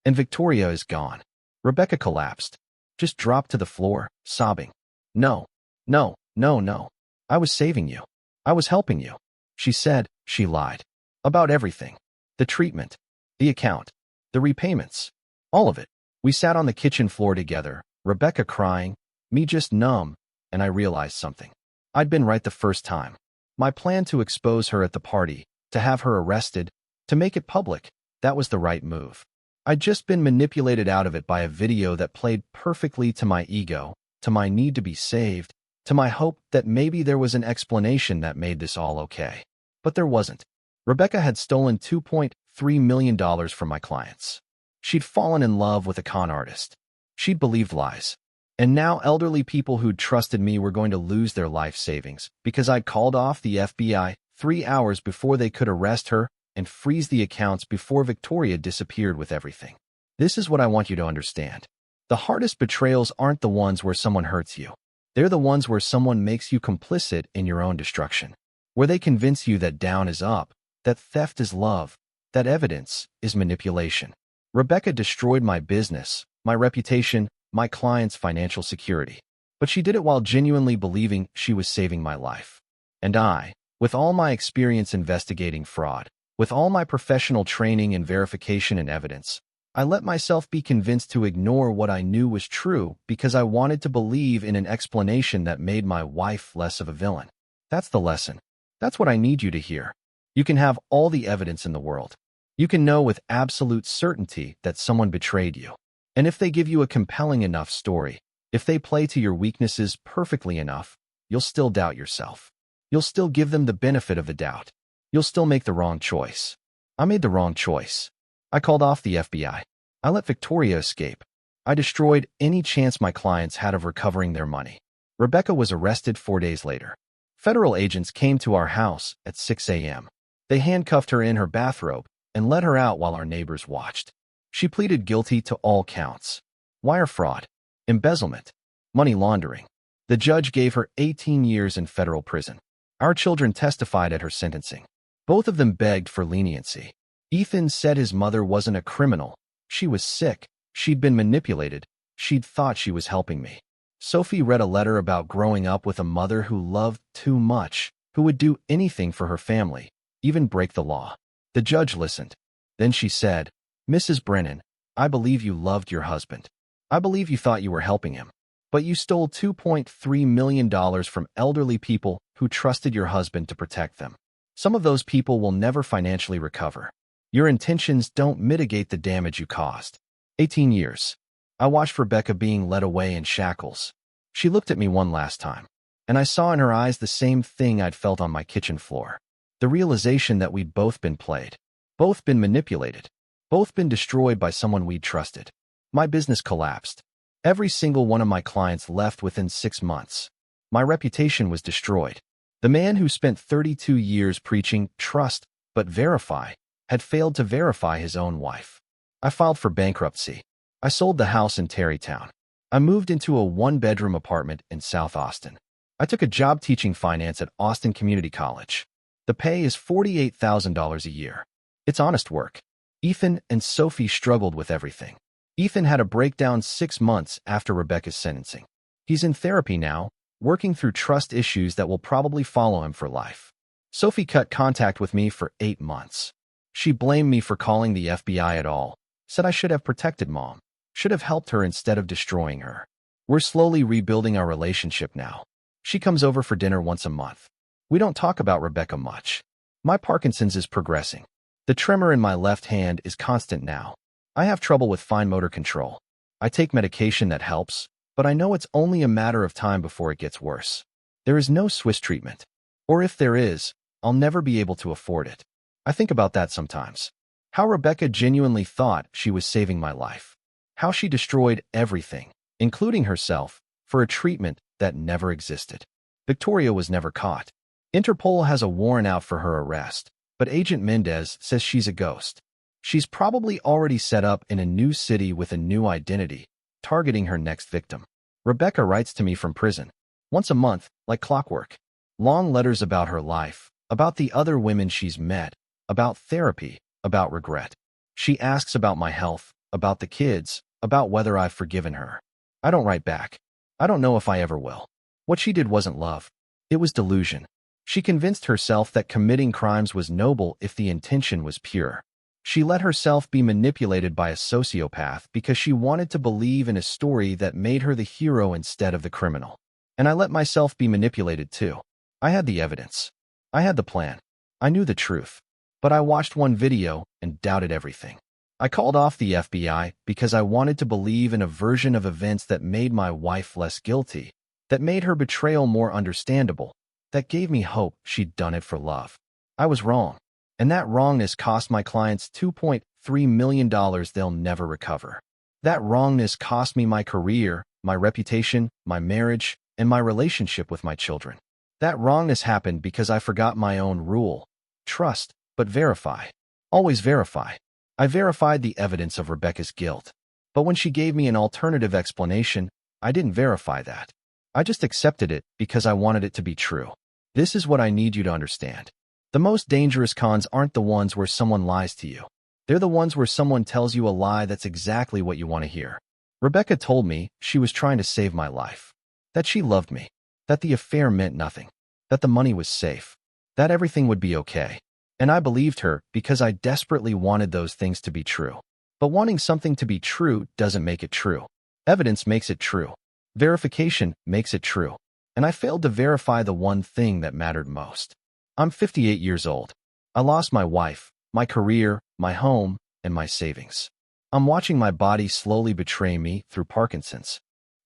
And Victoria is gone. Rebecca collapsed. Just dropped to the floor, sobbing. No, no, no, no. I was saving you. I was helping you. She said she lied. About everything. The treatment. The account. The repayments. All of it. We sat on the kitchen floor together, Rebecca crying, me just numb, and I realized something. I'd been right the first time. My plan to expose her at the party, to have her arrested, to make it public, that was the right move. I'd just been manipulated out of it by a video that played perfectly to my ego, to my need to be saved, to my hope that maybe there was an explanation that made this all okay. But there wasn't. Rebecca had stolen $2.3 million from my clients. She'd fallen in love with a con artist. She'd believed lies. And now elderly people who'd trusted me were going to lose their life savings because I'd called off the FBI 3 hours before they could arrest her and freeze the accounts before Victoria disappeared with everything. This is what I want you to understand. The hardest betrayals aren't the ones where someone hurts you. They're the ones where someone makes you complicit in your own destruction, where they convince you that down is up, that theft is love, that evidence is manipulation. Rebecca destroyed my business, my reputation, my client's financial security. But she did it while genuinely believing she was saving my life. And I, with all my experience investigating fraud, with all my professional training in verification and evidence, I let myself be convinced to ignore what I knew was true because I wanted to believe in an explanation that made my wife less of a villain. That's the lesson. That's what I need you to hear. You can have all the evidence in the world. You can know with absolute certainty that someone betrayed you. And if they give you a compelling enough story, if they play to your weaknesses perfectly enough, you'll still doubt yourself. You'll still give them the benefit of the doubt. You'll still make the wrong choice. I made the wrong choice. I called off the FBI. I let Victoria escape. I destroyed any chance my clients had of recovering their money. Rebecca was arrested 4 days later. Federal agents came to our house at 6 a.m. They handcuffed her in her bathrobe and let her out while our neighbors watched. She pleaded guilty to all counts: wire fraud, embezzlement, money laundering. The judge gave her 18 years in federal prison. Our children testified at her sentencing. Both of them begged for leniency. Ethan said his mother wasn't a criminal. She was sick. She'd been manipulated. She'd thought she was helping me. Sophie read a letter about growing up with a mother who loved too much, who would do anything for her family, even break the law. The judge listened. Then she said, "Mrs. Brennan, I believe you loved your husband. I believe you thought you were helping him. But you stole $2.3 million from elderly people who trusted your husband to protect them. Some of those people will never financially recover. Your intentions don't mitigate the damage you caused." 18 years. I watched Rebecca being led away in shackles. She looked at me one last time, and I saw in her eyes the same thing I'd felt on my kitchen floor. The realization that we'd both been played, both been manipulated, both been destroyed by someone we'd trusted. My business collapsed. Every single one of my clients left within 6 months. My reputation was destroyed. The man who spent 32 years preaching trust but verify had failed to verify his own wife. I filed for bankruptcy. I sold the house in Terrytown. I moved into a 1-bedroom apartment in South Austin. I took a job teaching finance at Austin Community College. The pay is $48,000 a year. It's honest work. Ethan and Sophie struggled with everything. Ethan had a breakdown 6 months after Rebecca's sentencing. He's in therapy now, working through trust issues that will probably follow him for life. Sophie cut contact with me for 8 months. She blamed me for calling the FBI at all, said I should have protected Mom, should have helped her instead of destroying her. We're slowly rebuilding our relationship now. She comes over for dinner once a month. We don't talk about Rebecca much. My Parkinson's is progressing. The tremor in my left hand is constant now. I have trouble with fine motor control. I take medication that helps, but I know it's only a matter of time before it gets worse. There is no Swiss treatment. Or if there is, I'll never be able to afford it. I think about that sometimes. How Rebecca genuinely thought she was saving my life. How she destroyed everything, including herself, for a treatment that never existed. Victoria was never caught. Interpol has a warrant out for her arrest, but Agent Mendez says she's a ghost. She's probably already set up in a new city with a new identity, targeting her next victim. Rebecca writes to me from prison, once a month, like clockwork. Long letters about her life, about the other women she's met, about therapy, about regret. She asks about my health, about the kids, about whether I've forgiven her. I don't write back. I don't know if I ever will. What she did wasn't love. It was delusion. She convinced herself that committing crimes was noble if the intention was pure. She let herself be manipulated by a sociopath because she wanted to believe in a story that made her the hero instead of the criminal. And I let myself be manipulated too. I had the evidence. I had the plan. I knew the truth. But I watched one video and doubted everything. I called off the FBI because I wanted to believe in a version of events that made my wife less guilty, that made her betrayal more understandable, that gave me hope she'd done it for love. I was wrong. And that wrongness cost my clients $2.3 million they'll never recover. That wrongness cost me my career, my reputation, my marriage, and my relationship with my children. That wrongness happened because I forgot my own rule. Trust, but verify. Always verify. I verified the evidence of Rebecca's guilt. But when she gave me an alternative explanation, I didn't verify that. I just accepted it because I wanted it to be true. This is what I need you to understand. The most dangerous cons aren't the ones where someone lies to you. They're the ones where someone tells you a lie that's exactly what you want to hear. Rebecca told me she was trying to save my life. That she loved me. That the affair meant nothing. That the money was safe. That everything would be okay. And I believed her because I desperately wanted those things to be true. But wanting something to be true doesn't make it true. Evidence makes it true. Verification makes it true. And I failed to verify the one thing that mattered most. I'm 58 years old. I lost my wife, my career, my home, and my savings. I'm watching my body slowly betray me through Parkinson's.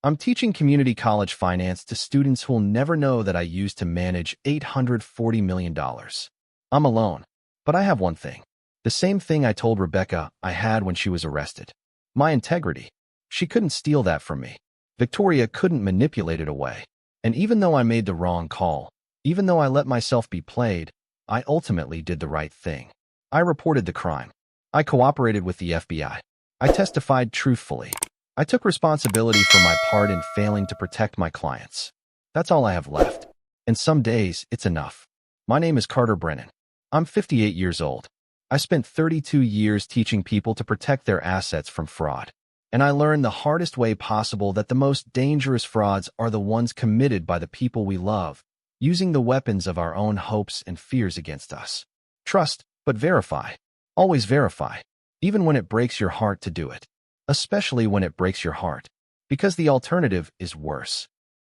I'm teaching community college finance to students who'll never know that I used to manage $840 million. I'm alone, but I have one thing. The same thing I told Rebecca I had when she was arrested. My integrity. She couldn't steal that from me. Victoria couldn't manipulate it away. And even though I made the wrong call, even though I let myself be played, I ultimately did the right thing. I reported the crime. I cooperated with the FBI. I testified truthfully. I took responsibility for my part in failing to protect my clients. That's all I have left. And some days, it's enough. My name is Carter Brennan. I'm 58 years old. I spent 32 years teaching people to protect their assets from fraud. And I learned the hardest way possible that the most dangerous frauds are the ones committed by the people we love, using the weapons of our own hopes and fears against us. Trust, but verify. Always verify, even when it breaks your heart to do it. Especially when it breaks your heart, because the alternative is worse.